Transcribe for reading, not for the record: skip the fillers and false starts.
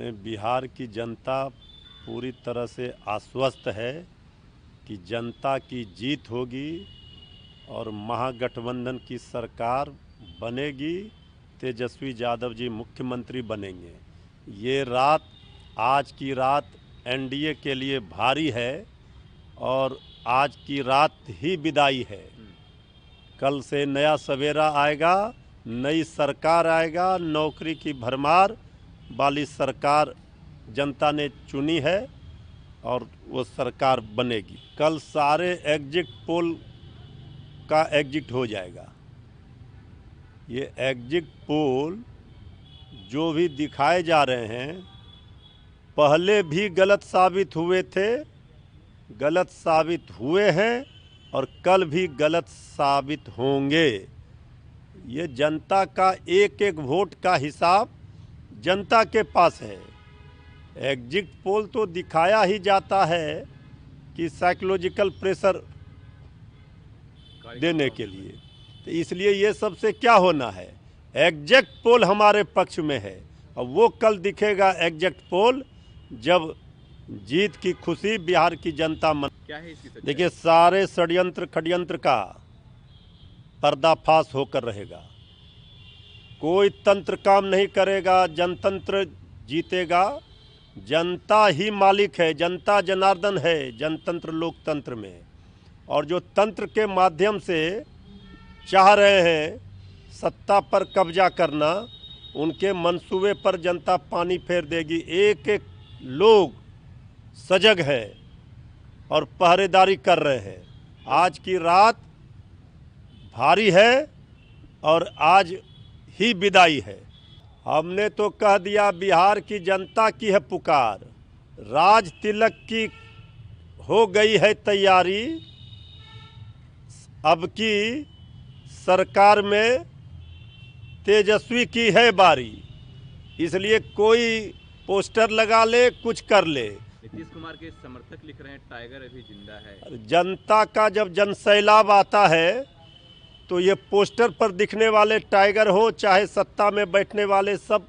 ने बिहार की जनता पूरी तरह से आश्वस्त है कि जनता की जीत होगी और महागठबंधन की सरकार बनेगी, तेजस्वी यादव जी मुख्यमंत्री बनेंगे। ये रात, आज की रात एनडीए के लिए भारी है और आज की रात ही विदाई है। कल से नया सवेरा आएगा, नई सरकार आएगा, नौकरी की भरमार वाली सरकार जनता ने चुनी है और वो सरकार बनेगी। कल सारे एग्जिट पोल का एग्जिट हो जाएगा। ये एग्जिट पोल जो भी दिखाए जा रहे हैं पहले भी गलत साबित हुए थे, गलत साबित हुए हैं और कल भी गलत साबित होंगे। ये जनता का एक एक वोट का हिसाब जनता के पास है। एग्जिट पोल तो दिखाया ही जाता है कि साइकोलॉजिकल प्रेशर देने के लिए, तो इसलिए ये सबसे क्या होना है, एग्जिट पोल हमारे पक्ष में है और वो कल दिखेगा एग्जिट पोल जब जीत की खुशी बिहार की जनता मन। क्या है इसकी सच्चाई? देखिए, सारे षड्यंत्र का पर्दाफाश होकर रहेगा। कोई तंत्र काम नहीं करेगा, जनतंत्र जीतेगा। जनता ही मालिक है, जनता जनार्दन है जनतंत्र लोकतंत्र में। और जो तंत्र के माध्यम से चाह रहे हैं सत्ता पर कब्जा करना, उनके मंसूबे पर जनता पानी फेर देगी। एक एक लोग सजग है और पहरेदारी कर रहे हैं। आज की रात भारी है और आज ही विदाई है। हमने तो कह दिया, बिहार की जनता की है पुकार, राज तिलक की हो गई है तैयारी। अब की सरकार में तेजस्वी की है बारी, इसलिए कोई पोस्टर लगा ले, कुछ कर ले। नीतीश कुमार के समर्थक लिख रहे हैं टाइगर अभी जिंदा है। जनता का जब जनसैलाब आता है तो ये पोस्टर पर दिखने वाले टाइगर हो चाहे सत्ता में बैठने वाले सब